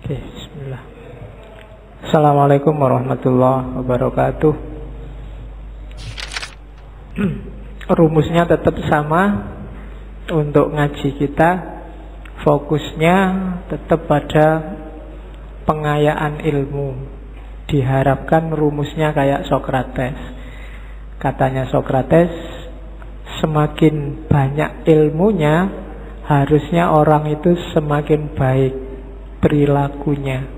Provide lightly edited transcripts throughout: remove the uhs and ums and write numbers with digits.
Oke, bismillah. Assalamualaikum warahmatullahi wabarakatuh. Rumusnya tetap sama untuk ngaji kita. Fokusnya tetap pada pengayaan ilmu. Diharapkan rumusnya kayak Sokrates. Katanya Sokrates, semakin banyak ilmunya, harusnya orang itu semakin baik perilakunya.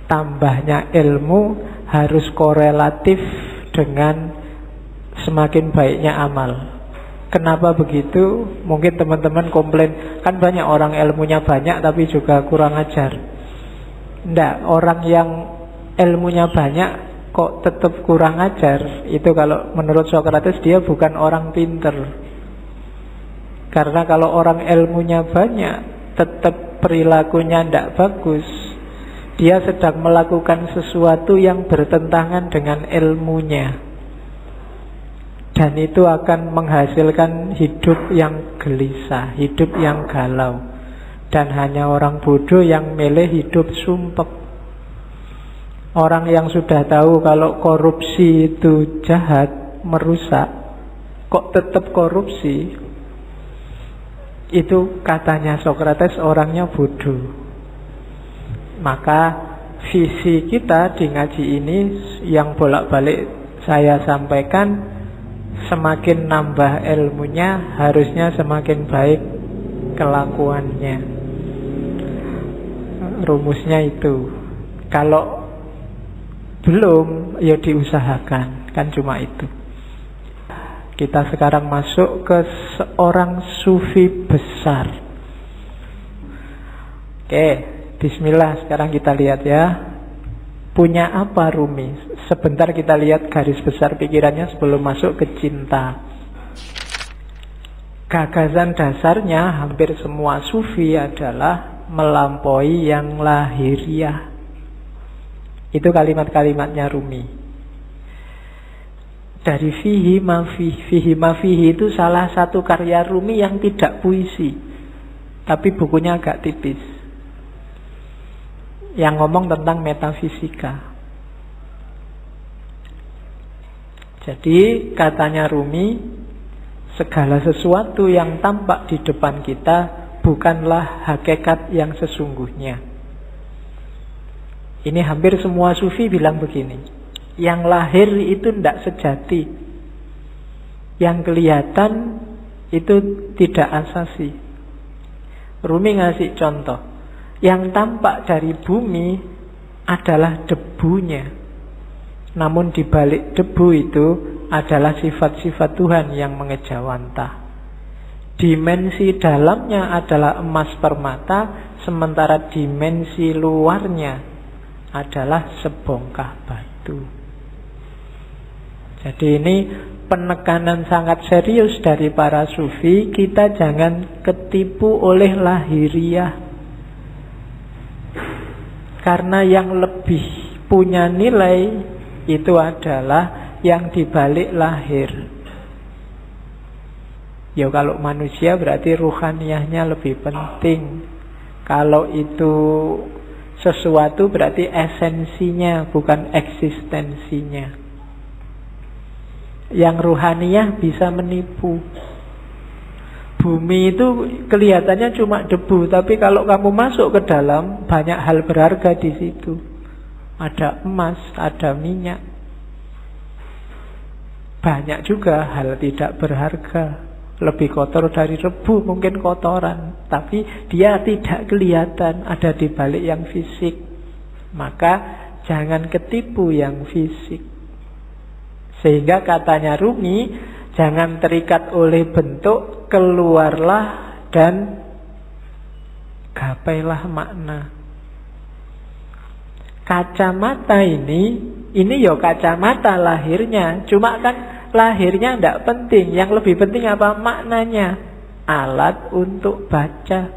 Tambahnya ilmu harus korelatif dengan semakin baiknya amal. Kenapa begitu? Mungkin teman-teman komplain, kan banyak orang ilmunya banyak tapi juga kurang ajar. Nggak, orang yang ilmunya banyak kok tetap kurang ajar, itu kalau menurut Sokrates dia bukan orang pinter. Karena kalau orang ilmunya banyak tetap perilakunya tidak bagus, dia sedang melakukan sesuatu yang bertentangan dengan ilmunya, dan itu akan menghasilkan hidup yang gelisah, hidup yang galau. Dan hanya orang bodoh yang milih hidup sumpek. Orang yang sudah tahu kalau korupsi itu jahat, merusak, kok tetap korupsi, itu katanya Sokrates orangnya bodoh. Maka visi kita di ngaji ini yang bolak-balik saya sampaikan, semakin nambah ilmunya harusnya semakin baik kelakuannya. Rumusnya itu. Kalau belum, ya diusahakan. Kan cuma itu. Kita sekarang masuk ke seorang sufi besar. Oke, bismillah, sekarang kita lihat ya. Punya apa Rumi? Sebentar kita lihat garis besar pikirannya sebelum masuk ke cinta. Gagasan dasarnya hampir semua sufi adalah melampaui yang lahiriah. Itu kalimat-kalimatnya Rumi. Dari fihi ma fihi itu salah satu karya Rumi yang tidak puisi, tapi bukunya agak tipis, yang ngomong tentang metafisika. Jadi katanya Rumi, segala sesuatu yang tampak di depan kita bukanlah hakikat yang sesungguhnya. Ini hampir semua sufi bilang begini. Yang lahir itu tidak sejati. Yang kelihatan itu tidak asasi. Rumi ngasih contoh. Yang tampak dari bumi adalah debunya. Namun di balik debu itu adalah sifat-sifat Tuhan yang mengejawantah. Dimensi dalamnya adalah emas permata, sementara dimensi luarnya adalah sebongkah batu. Jadi ini penekanan sangat serius dari para sufi. Kita jangan ketipu oleh lahiriah. Karena yang lebih punya nilai itu adalah yang dibalik lahir. Ya kalau manusia berarti ruhaniyahnya lebih penting. Kalau itu sesuatu berarti esensinya, bukan eksistensinya. Yang ruhaniyah bisa menipu. Bumi itu kelihatannya cuma debu, tapi kalau kamu masuk ke dalam, banyak hal berharga di situ. Ada emas, ada minyak. Banyak juga hal tidak berharga. Lebih kotor dari rebu, mungkin kotoran, tapi dia tidak kelihatan, ada di balik yang fisik. Maka jangan ketipu yang fisik. Sehingga katanya Rumi, jangan terikat oleh bentuk, keluarlah dan gapailah makna. Kacamata ini ya kacamata lahirnya, cuma kan lahirnya tidak penting. Yang lebih penting apa? Maknanya. Alat untuk baca.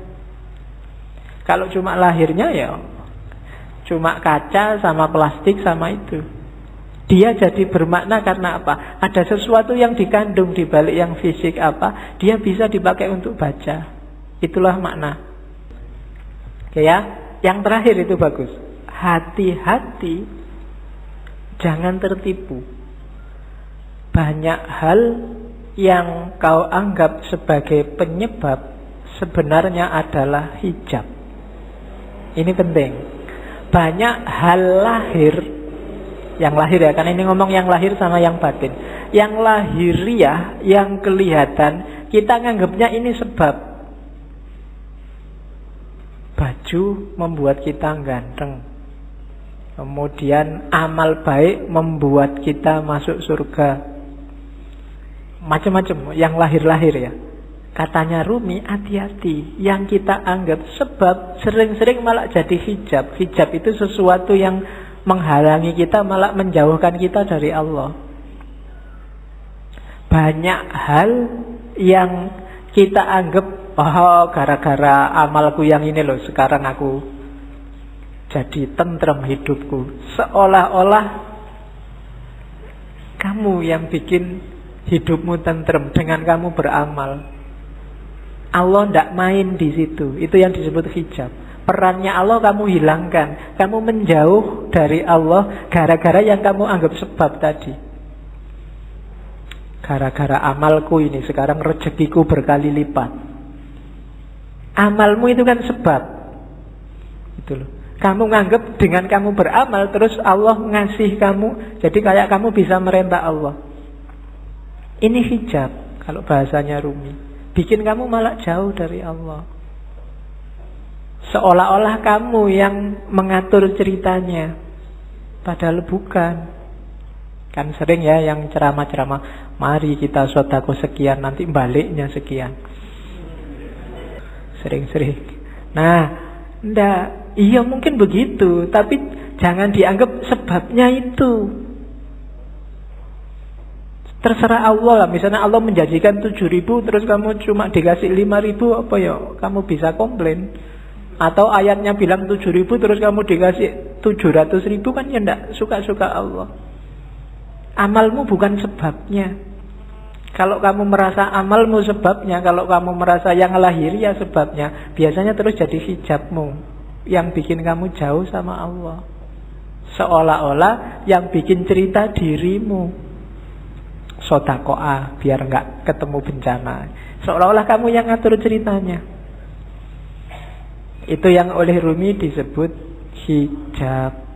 Kalau cuma lahirnya ya cuma kaca sama plastik sama itu. Dia jadi bermakna karena apa? Ada sesuatu yang dikandung di balik yang fisik apa? Dia bisa dipakai untuk baca. Itulah makna. Oke ya. Yang terakhir itu bagus. Hati-hati, jangan tertipu. Banyak hal yang kau anggap sebagai penyebab sebenarnya adalah hijab. Ini penting. Banyak hal lahir, yang lahir ya, karena ini ngomong yang lahir sama yang batin. Yang lahiriah, yang kelihatan, kita nganggapnya ini sebab. Baju membuat kita ganteng. Kemudian amal baik membuat kita masuk surga. Macam-macam yang lahir-lahir ya. Katanya Rumi, hati-hati. Yang kita anggap sebab sering-sering malah jadi hijab. Hijab itu sesuatu yang menghalangi kita, malah menjauhkan kita dari Allah. Banyak hal yang kita anggap, oh gara-gara amalku yang ini loh, sekarang aku jadi tentrem hidupku. Seolah-olah kamu yang bikin hidupmu tentrem dengan kamu beramal. Allah tidak main di situ. Itu yang disebut hijab. Perannya Allah kamu hilangkan. Kamu menjauh dari Allah gara-gara yang kamu anggap sebab tadi. Gara-gara amalku ini sekarang rezekiku berkali lipat. Amalmu itu kan sebab. Itu loh. Kamu nganggap dengan kamu beramal terus Allah ngasih kamu, jadi kayak kamu bisa merentah Allah. Ini hijab kalau bahasanya Rumi. Bikin kamu malah jauh dari Allah. Seolah-olah kamu yang mengatur ceritanya, padahal bukan. Kan sering ya yang ceramah-ceramah, mari kita sedekah sekian, nanti baliknya sekian. Sering-sering. Nah, ndak, iya mungkin begitu, tapi jangan dianggap sebabnya itu. Terserah Allah lah. Misalnya Allah menjanjikan 7.000, terus kamu cuma dikasih 5.000, apa ya? Kamu bisa komplain. Atau ayatnya bilang 7.000, terus kamu dikasih 700.000, kan ya ndak suka-suka Allah. Amalmu bukan sebabnya. Kalau kamu merasa amalmu sebabnya, kalau kamu merasa yang lahiriah sebabnya, biasanya terus jadi hijabmu yang bikin kamu jauh sama Allah. Seolah-olah yang bikin cerita dirimu. Sodakoah biar nggak ketemu bencana. Seolah-olah kamu yang ngatur ceritanya. Itu yang oleh Rumi disebut hijab.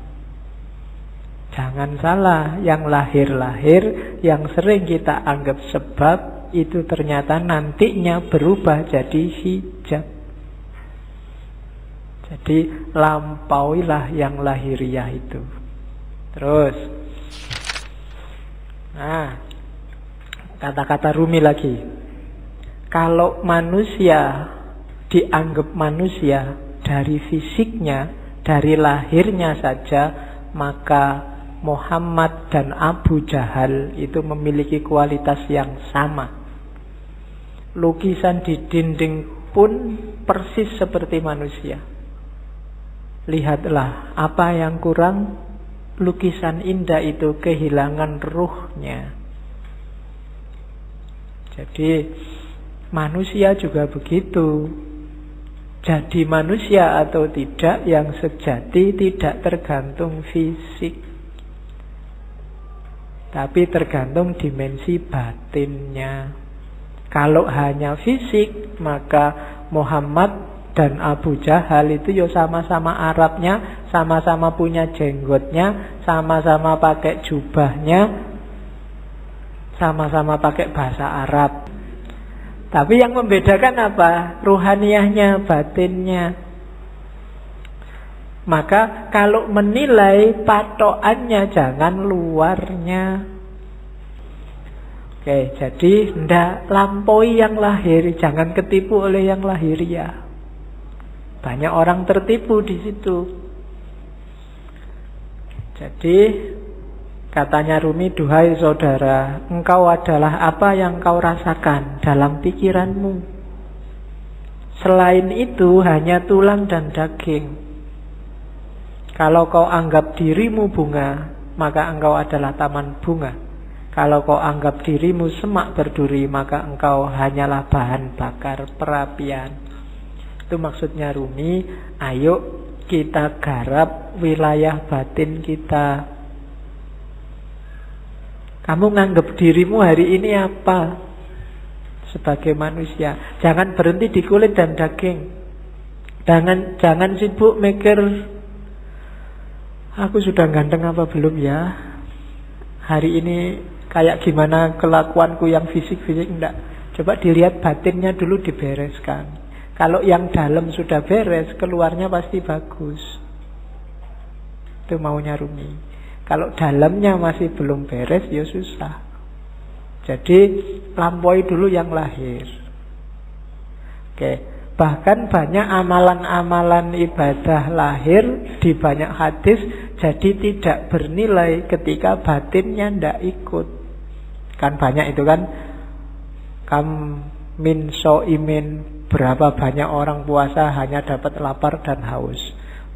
Jangan salah, yang lahir-lahir, yang sering kita anggap sebab, itu ternyata nantinya berubah jadi hijab. Jadi lampauilah yang lahiriah itu. Terus, nah, kata-kata Rumi lagi. Kalau manusia dianggap manusia dari fisiknya, dari lahirnya saja, maka Muhammad dan Abu Jahal itu memiliki kualitas yang sama. Lukisan di dinding pun persis seperti manusia. Lihatlah, apa yang kurang? Lukisan indah itu kehilangan ruhnya. Jadi manusia juga begitu. Jadi manusia atau tidak yang sejati tidak tergantung fisik, tapi tergantung dimensi batinnya. Kalau hanya fisik, maka Muhammad dan Abu Jahal itu ya sama-sama Arabnya, sama-sama punya jenggotnya, sama-sama pakai jubahnya, sama-sama pakai bahasa Arab. Tapi yang membedakan apa? Ruhaniyahnya, batinnya. Maka kalau menilai, patokannya jangan luarnya. Oke, jadi ndak lampaui yang lahir, jangan ketipu oleh yang lahiriah. Banyak orang tertipu di situ. Jadi katanya Rumi, duhai saudara, engkau adalah apa yang kau rasakan dalam pikiranmu. Selain itu hanya tulang dan daging. Kalau kau anggap dirimu bunga, maka engkau adalah taman bunga. Kalau kau anggap dirimu semak berduri, maka engkau hanyalah bahan bakar perapian. Itu maksudnya Rumi, ayo kita garap wilayah batin kita. Kamu nganggap dirimu hari ini apa sebagai manusia? Jangan berhenti di kulit dan daging. Jangan sibuk mikir, aku sudah ganteng apa belum ya? Hari ini kayak gimana kelakuanku yang fisik-fisik. Enggak. Coba dilihat batinnya dulu, dibereskan. Kalau yang dalam sudah beres, keluarnya pasti bagus. Itu maunya Rumi. Kalau dalamnya masih belum beres, ya susah. Jadi lampaui dulu yang lahir. Oke. Bahkan banyak amalan-amalan ibadah lahir di banyak hadis jadi tidak bernilai ketika batinnya tidak ikut. Kan banyak itu kan. Kam min so'imin, berapa banyak orang puasa hanya dapat lapar dan haus.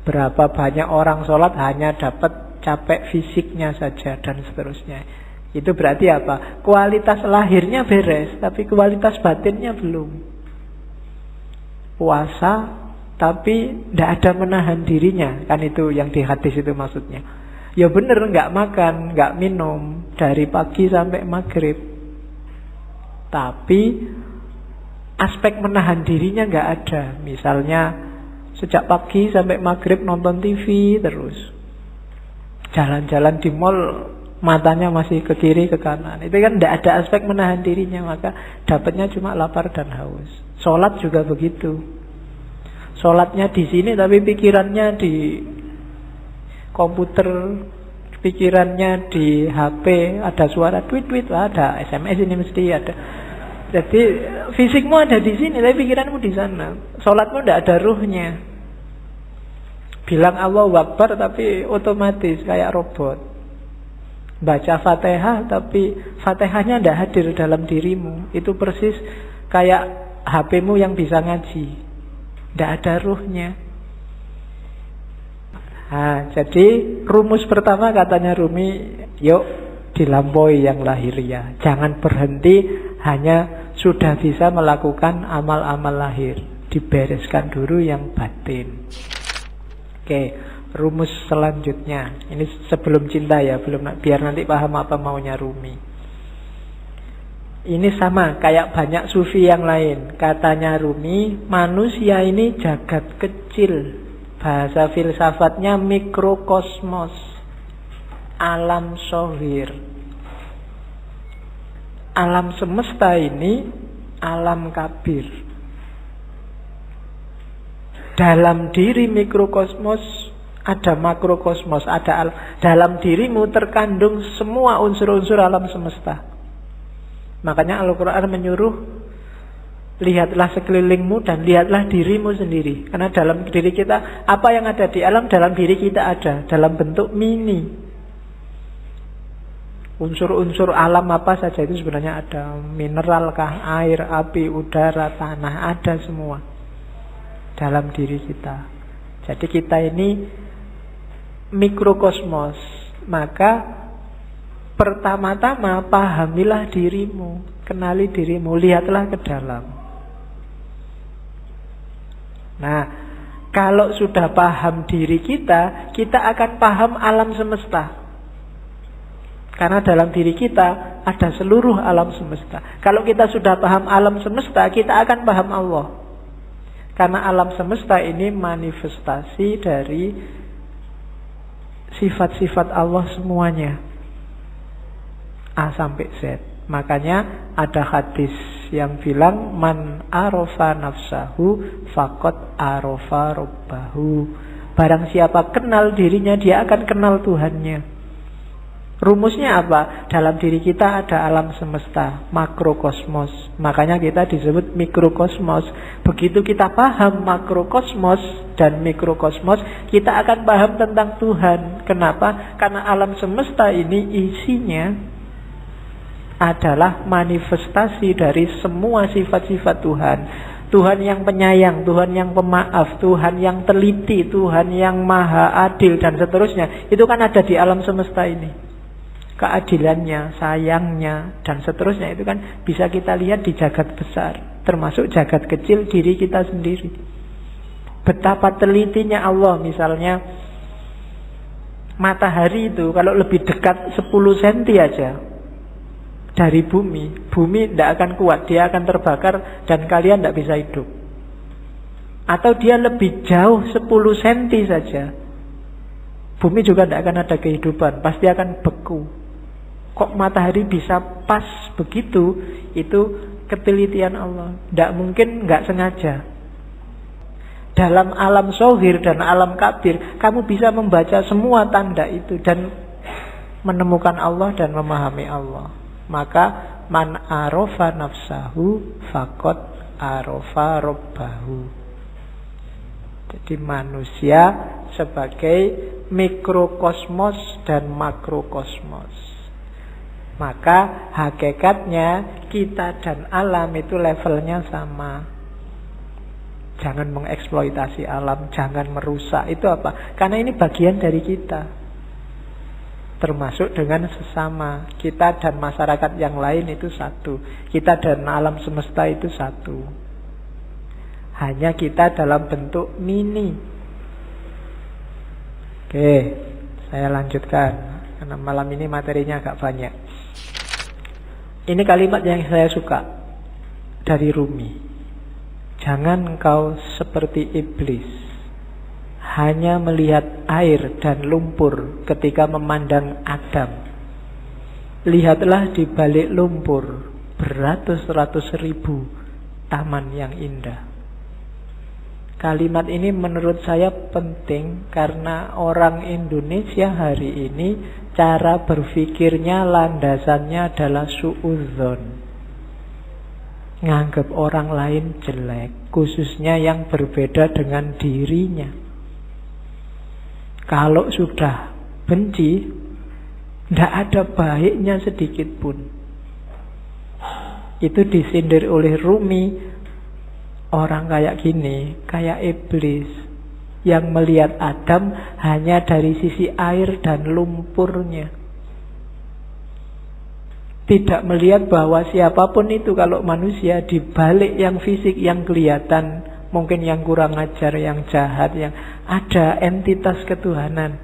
Berapa banyak orang sholat hanya dapat capek fisiknya saja, dan seterusnya. Itu berarti apa? Kualitas lahirnya beres, tapi kualitas batinnya belum. Puasa tapi tidak ada menahan dirinya. Kan itu yang di hadis itu maksudnya. Ya bener, nggak makan, nggak minum dari pagi sampai maghrib, tapi aspek menahan dirinya nggak ada. Misalnya sejak pagi sampai maghrib nonton TV terus, jalan-jalan di mall matanya masih ke kiri ke kanan. Itu kan tidak ada aspek menahan dirinya, maka dapatnya cuma lapar dan haus. Sholat juga begitu. Sholatnya di sini tapi pikirannya di komputer, pikirannya di HP, ada suara tweet-tweet, ada SMS ini mesti ada. Jadi fisikmu ada di sini, tapi pikiranmu di sana. Sholatmu tidak ada ruhnya. Bilang Allahu Akbar tapi otomatis kayak robot. Baca Fatihah tapi Fatihahnya tidak hadir dalam dirimu. Itu persis kayak HP-mu yang bisa ngaji, tidak ada ruhnya. Nah, jadi rumus pertama katanya Rumi, yuk dilampaui yang lahiriah. Jangan berhenti hanya sudah bisa melakukan amal-amal lahir. Dibereskan dulu yang batin. Oke, rumus selanjutnya. Ini sebelum cinta ya, belum, biar nanti paham apa maunya Rumi. Ini sama kayak banyak sufi yang lain. Katanya Rumi, manusia ini jagat kecil. Bahasa filsafatnya mikrokosmos, alam sohir. Alam semesta ini alam kabir. Dalam diri mikrokosmos ada makrokosmos, ada dalam dirimu terkandung semua unsur-unsur alam semesta. Makanya Al-Quran menyuruh, lihatlah sekelilingmu dan lihatlah dirimu sendiri. Karena dalam diri kita, apa yang ada di alam, dalam diri kita ada, dalam bentuk mini. Unsur-unsur alam apa saja itu sebenarnya ada. Mineralkah, air, api, udara, tanah, ada semua dalam diri kita. Jadi kita ini mikrokosmos. Maka pertama-tama pahamilah dirimu, kenali dirimu, lihatlah ke dalam. Nah, kalau sudah paham diri kita, kita akan paham alam semesta. Karena dalam diri kita ada seluruh alam semesta. Kalau kita sudah paham alam semesta, kita akan paham Allah. Karena alam semesta ini manifestasi dari sifat-sifat Allah semuanya, A sampai Z. Makanya ada hadis yang bilang, man arofa nafsahu faqad arofa robbahu. Barang siapa kenal dirinya, dia akan kenal Tuhannya. Rumusnya apa? Dalam diri kita ada alam semesta, makrokosmos. Makanya kita disebut mikrokosmos. Begitu kita paham makrokosmos dan mikrokosmos, kita akan paham tentang Tuhan. Kenapa? Karena alam semesta ini isinya adalah manifestasi dari semua sifat-sifat Tuhan. Tuhan yang penyayang, Tuhan yang pemaaf, Tuhan yang teliti, Tuhan yang maha adil, dan seterusnya. Itu kan ada di alam semesta ini. Keadilannya, sayangnya, dan seterusnya itu kan bisa kita lihat di jagat besar, termasuk jagat kecil diri kita sendiri. Betapa telitinya Allah. Misalnya matahari itu kalau lebih dekat 10 cm aja dari bumi, bumi tidak akan kuat, dia akan terbakar dan kalian tidak bisa hidup. Atau dia lebih jauh 10 cm saja, bumi juga tidak akan ada kehidupan, pasti akan beku. Kok matahari bisa pas begitu? Itu ketelitian Allah. Tidak mungkin nggak sengaja. Dalam alam zohir dan alam kabir, kamu bisa membaca semua tanda itu dan menemukan Allah dan memahami Allah. Maka man arofa nafsahu faqad arofa robbahu. Jadi manusia sebagai mikrokosmos dan makrokosmos. Maka hakikatnya kita dan alam itu levelnya sama. Jangan mengeksploitasi alam, jangan merusak. Itu apa? Karena ini bagian dari kita. Termasuk dengan sesama. Kita dan masyarakat yang lain itu satu. Kita dan alam semesta itu satu. Hanya kita dalam bentuk mini. Oke, saya lanjutkan. Karena malam ini materinya agak banyak. Ini kalimat yang saya suka dari Rumi. Jangan engkau seperti iblis, hanya melihat air dan lumpur ketika memandang Adam. Lihatlah di balik lumpur beratus-ratus ribu taman yang indah. Kalimat ini menurut saya penting karena orang Indonesia hari ini cara berpikirnya landasannya adalah suudzon. Nganggap orang lain jelek, khususnya yang berbeda dengan dirinya. Kalau sudah benci, tidak ada baiknya sedikit pun. Itu disindir oleh Rumi. Orang kayak gini, kayak iblis, yang melihat Adam hanya dari sisi air dan lumpurnya. Tidak melihat bahwa siapapun itu kalau manusia, di balik yang fisik yang kelihatan, mungkin yang kurang ajar, yang jahat, yang ada entitas ketuhanan.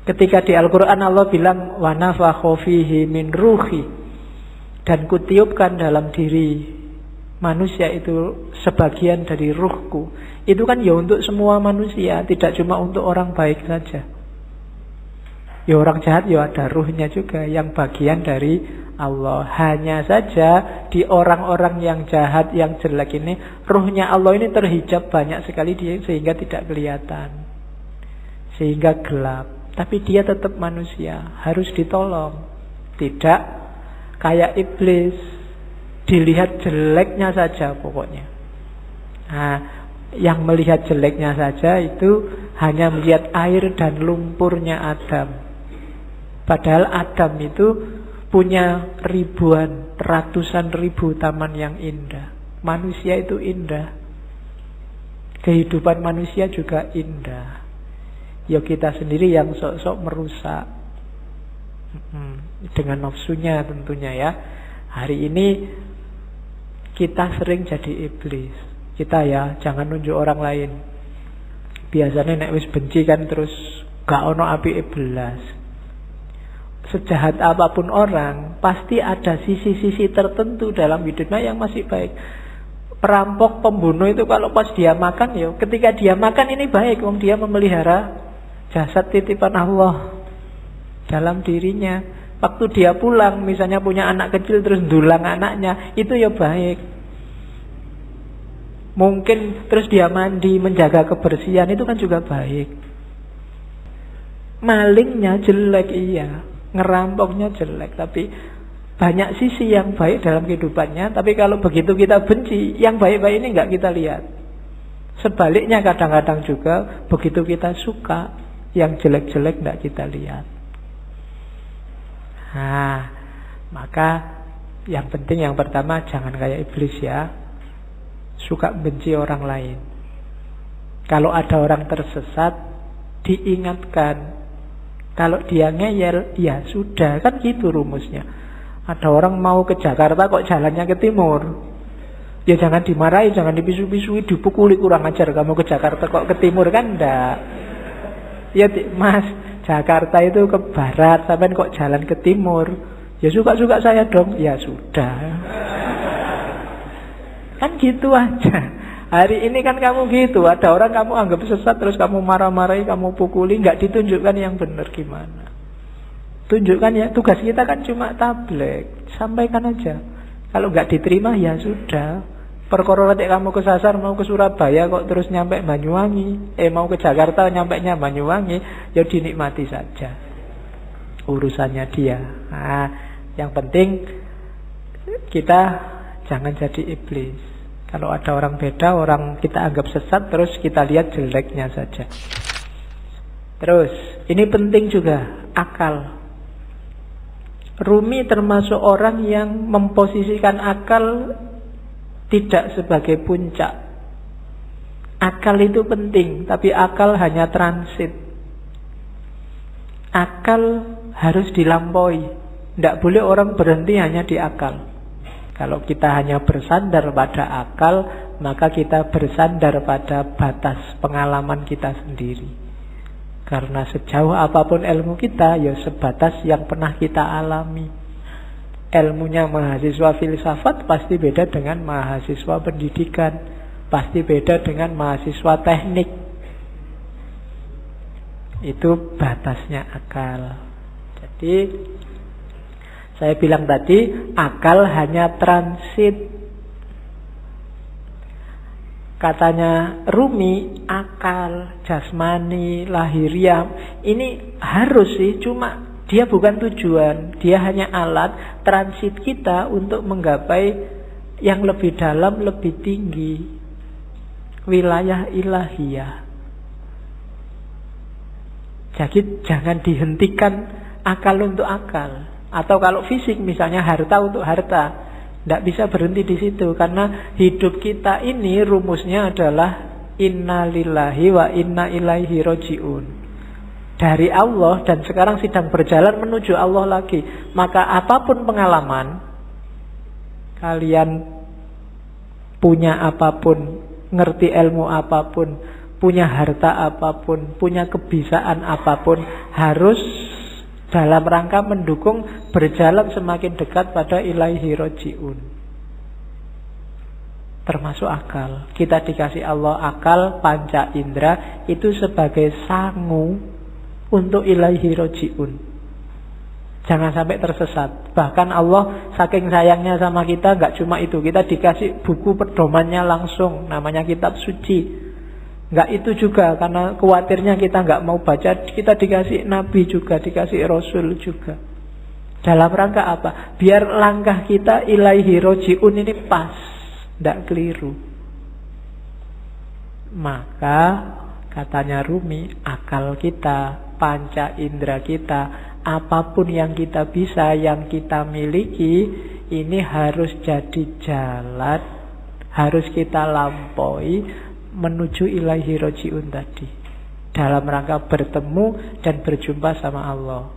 Ketika di Al-Quran Allah bilang wa nafakha fihi min ruhi, dan kutiupkan dalam diri manusia itu sebagian dari ruhku. Itu kan ya untuk semua manusia, tidak cuma untuk orang baik saja. Ya orang jahat ya ada ruhnya juga, yang bagian dari Allah. Hanya saja di orang-orang yang jahat, yang jelek ini, ruhnya Allah ini terhijab banyak sekali dia, sehingga tidak kelihatan, sehingga gelap. Tapi dia tetap manusia, harus ditolong. Tidak kayak iblis, dilihat jeleknya saja pokoknya. Nah, yang melihat jeleknya saja itu hanya melihat air dan lumpurnya Adam. Padahal Adam itu punya ribuan, ratusan ribu taman yang indah. Manusia itu indah. Kehidupan manusia juga indah. Ya kita sendiri yang sok-sok merusak. Dengan nafsunya tentunya ya. Hari ini kita sering jadi iblis. Kita ya jangan nunjuk orang lain. Biasanya nek wis benci kan terus gak ono api belas. Sejahat apapun orang, pasti ada sisi-sisi tertentu dalam hidupnya yang masih baik. Perampok, pembunuh itu kalau pas dia makan, ya ketika dia makan ini baik, wong dia memelihara jasad titipan Allah dalam dirinya. Waktu dia pulang, misalnya punya anak kecil terus ndulang anaknya, itu ya baik. Mungkin terus dia mandi, menjaga kebersihan, itu kan juga baik. Malingnya jelek, iya. Ngerampoknya jelek, tapi banyak sisi yang baik dalam kehidupannya. Tapi kalau begitu kita benci, yang baik-baik ini nggak kita lihat. Sebaliknya kadang-kadang juga begitu kita suka, yang jelek-jelek nggak kita lihat. Nah, maka yang penting yang pertama jangan kayak iblis ya, suka benci orang lain. Kalau ada orang tersesat, diingatkan. Kalau dia ngeyel, ya sudah, kan gitu rumusnya. Ada orang mau ke Jakarta kok jalannya ke timur. Ya jangan dimarahi, jangan dipisu-pisui, dipukuli, kurang ajar kamu ke Jakarta kok ke timur, kan enggak. Ya Mas, Jakarta itu ke barat, sampai kok jalan ke timur. Ya suka-suka saya dong. Ya sudah. Kan gitu aja. Hari ini kan kamu gitu, ada orang kamu anggap sesat, terus kamu marah-marahi, kamu pukuli, nggak ditunjukkan yang benar gimana. Tunjukkan ya, tugas kita kan cuma tabligh, sampaikan aja. Kalau nggak diterima ya sudah. Perkara nek kamu kesasar mau ke Surabaya kok terus nyampe Banyuwangi, mau ke Jakarta nyampenya Banyuwangi, ya dinikmati saja. Urusannya dia. Nah, yang penting kita jangan jadi iblis. Kalau ada orang beda, orang kita anggap sesat, terus kita lihat jeleknya saja. Terus, ini penting juga, akal. Rumi termasuk orang yang memposisikan akal tidak sebagai puncak. Akal itu penting, tapi akal hanya transit. Akal harus dilampaui. Tidak boleh orang berhenti hanya di akal. Kalau kita hanya bersandar pada akal, maka kita bersandar pada batas pengalaman kita sendiri. Karena sejauh apapun ilmu kita, ya sebatas yang pernah kita alami. Ilmunya mahasiswa filsafat pasti beda dengan mahasiswa pendidikan, pasti beda dengan mahasiswa teknik. Itu batasnya akal. Jadi saya bilang tadi, akal hanya transit. Katanya Rumi, akal, jasmani, lahiriah, ini harus sih, cuma dia bukan tujuan, dia hanya alat transit kita untuk menggapai yang lebih dalam, lebih tinggi, wilayah ilahiyah. Jadi jangan dihentikan akal untuk akal. Atau kalau fisik misalnya harta untuk harta, tidak bisa berhenti di situ, karena hidup kita ini rumusnya adalah inna lillahi wa inna ilaihi roji'un. Dari Allah dan sekarang sedang berjalan menuju Allah lagi. Maka apapun pengalaman, kalian punya apapun, ngerti ilmu apapun, punya harta apapun, punya kebisaan apapun, harus dalam rangka mendukung berjalan semakin dekat pada ilaihi roji'un. Termasuk akal. Kita dikasih Allah akal, panca indera, itu sebagai sangu untuk ilaihi roji'un. Jangan sampai tersesat. Bahkan Allah saking sayangnya sama kita, gak cuma itu, kita dikasih buku pedomannya langsung, namanya kitab suci. Gak itu juga, karena khawatirnya kita gak mau baca, kita dikasih nabi juga, dikasih rasul juga. Dalam rangka apa? Biar langkah kita ilaihi roji'un ini pas, gak keliru. Maka katanya Rumi, akal kita, panca indera kita, apapun yang kita bisa, yang kita miliki, ini harus jadi jalan, harus kita lampaui menuju ilaihi roji'un tadi, dalam rangka bertemu dan berjumpa sama Allah.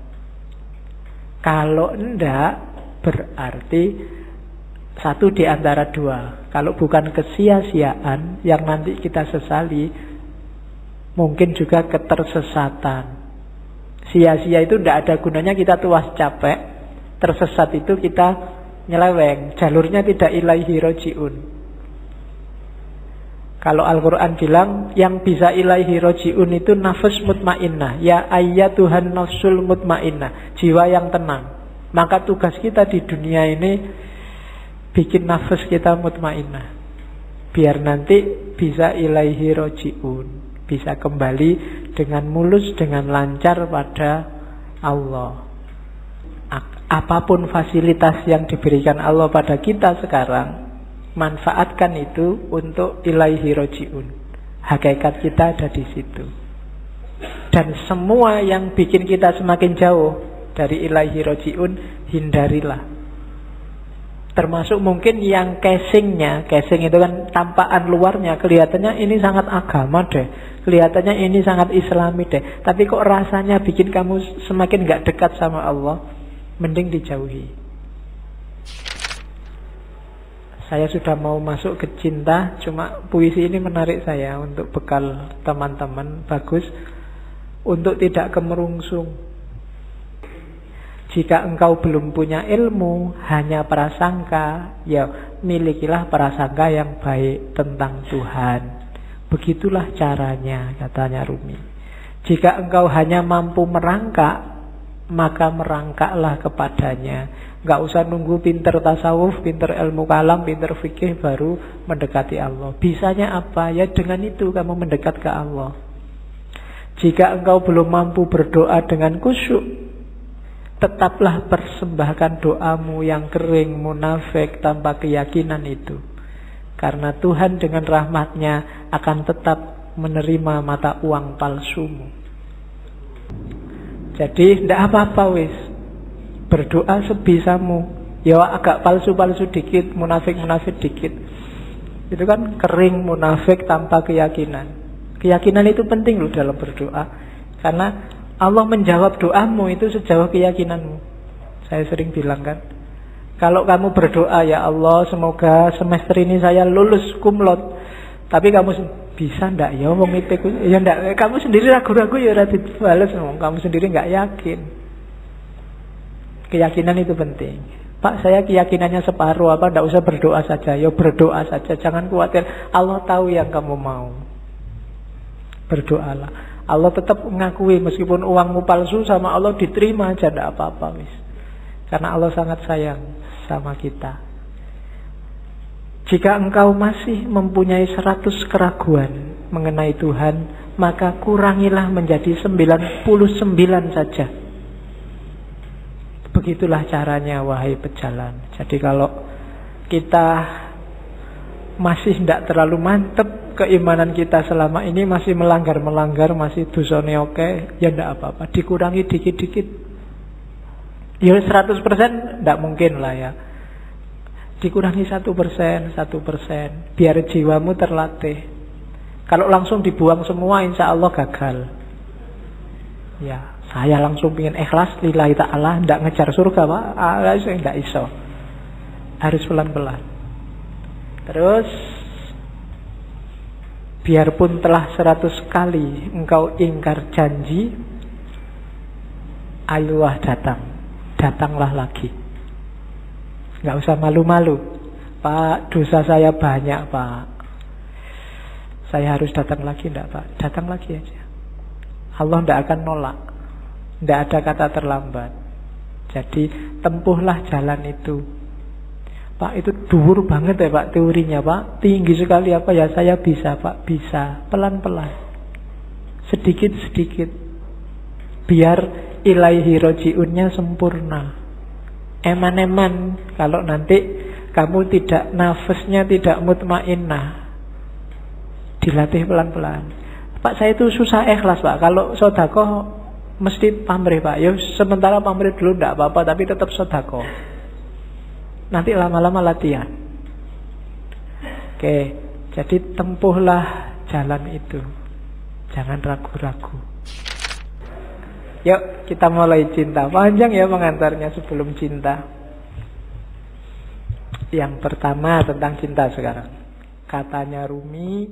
Kalau enggak, berarti satu di antara dua. Kalau bukan kesia-siaan yang nanti kita sesali, mungkin juga ketersesatan. Sia-sia itu tidak ada gunanya, kita tuas capek. Tersesat itu kita nyeleweng, jalurnya tidak ilaihi roji'un. Kalau Al-Quran bilang yang bisa ilaihi roji'un itu nafs mutmainnah. Ya ayyatuhan nafsul mutmainnah, jiwa yang tenang. Maka tugas kita di dunia ini bikin nafs kita mutmainnah, biar nanti bisa ilaihi roji'un, bisa kembali dengan mulus, dengan lancar pada Allah. Apapun fasilitas yang diberikan Allah pada kita sekarang, manfaatkan itu untuk ilaihi roji'un. Hakikat kita ada di situ. Dan semua yang bikin kita semakin jauh dari ilaihi roji'un, hindarilah. Termasuk mungkin yang casingnya, casing itu kan tampakan luarnya, kelihatannya ini sangat agama deh, kelihatannya ini sangat islami deh, tapi kok rasanya bikin kamu semakin gak dekat sama Allah, mending dijauhi. Saya sudah mau masuk ke cinta, cuma puisi ini menarik saya untuk bekal teman-teman. Bagus untuk tidak kemerungsung. Jika engkau belum punya ilmu, hanya prasangka, ya milikilah prasangka yang baik tentang Tuhan. Begitulah caranya, katanya Rumi. Jika engkau hanya mampu merangkak, maka merangkaklah kepadanya. Enggak usah nunggu pinter tasawuf, pinter ilmu kalam, pinter fikih baru mendekati Allah. Bisanya apa? Ya dengan itu kamu mendekat ke Allah. Jika engkau belum mampu berdoa dengan khusyuk, tetaplah persembahkan doamu yang kering, munafik, tanpa keyakinan itu. Karena Tuhan dengan rahmatnya akan tetap menerima mata uang palsumu. Jadi tidak apa-apa wis. Berdoa sebisamu. Ya agak palsu-palsu dikit, munafik-munafik dikit. Itu kan kering, munafik, tanpa keyakinan. Keyakinan itu penting loh dalam berdoa. Karena Allah menjawab doamu itu sejauh keyakinanmu. Saya sering bilang kan, kalau kamu berdoa, ya Allah semoga semester ini saya lulus kumlot, tapi kamu bisa ndak ya wong itu ya ndak, kamu sendiri ragu-ragu ya ora dibales, kamu sendiri nggak yakin. Keyakinan itu penting. Pak, saya keyakinannya separuh, apa ndak usah berdoa saja? Ya berdoa saja, jangan khawatir. Allah tahu yang kamu mau. Berdoalah. Allah tetap mengakui meskipun uangmu palsu, sama Allah diterima aja, tidak apa-apa wis. Karena Allah sangat sayang sama kita. Jika engkau masih mempunyai 100 keraguan mengenai Tuhan, maka kurangilah menjadi 99 saja. Begitulah caranya, wahai pejalan. Jadi kalau kita masih tidak terlalu mantep keimanan kita selama ini, masih melanggar, masih dosane oke, ya tidak apa-apa, dikurangi dikit-dikit. Ya 100% tidak mungkin lah ya. Dikurangi 1%, biar jiwamu terlatih. Kalau langsung dibuang semua, insya Allah gagal. Ya, saya langsung ingin ikhlas lillahi ta'ala, tidak ngejar surga Pak, tidak iso. Harus pelan-pelan. Terus biarpun telah 100 kali engkau ingkar janji, ayolah datanglah lagi. Enggak usah malu-malu. Pak, dosa saya banyak Pak, saya harus datang lagi. Enggak Pak, datang lagi aja. Allah tidak akan nolak. Tidak ada kata terlambat. Jadi tempuhlah jalan itu. Pak, itu dhuwur banget ya Pak teorinya Pak, tinggi sekali apa ya? Saya bisa Pak, bisa. Pelan-pelan, sedikit-sedikit, biar ilaihi roji'unnya sempurna. Eman-eman, kalau nanti kamu tidak, nafasnya tidak mutmainnah, dilatih pelan-pelan. Pak, saya itu susah ikhlas Pak, kalau sedekah mesti pamrih Pak. Ya sementara pamrih dulu tidak apa-apa, tapi tetap sedekah. Nanti lama-lama latihan. Oke, jadi tempuhlah jalan itu. Jangan ragu-ragu. Yuk kita mulai cinta. Panjang ya pengantarnya sebelum cinta. Yang pertama tentang cinta sekarang. Katanya Rumi,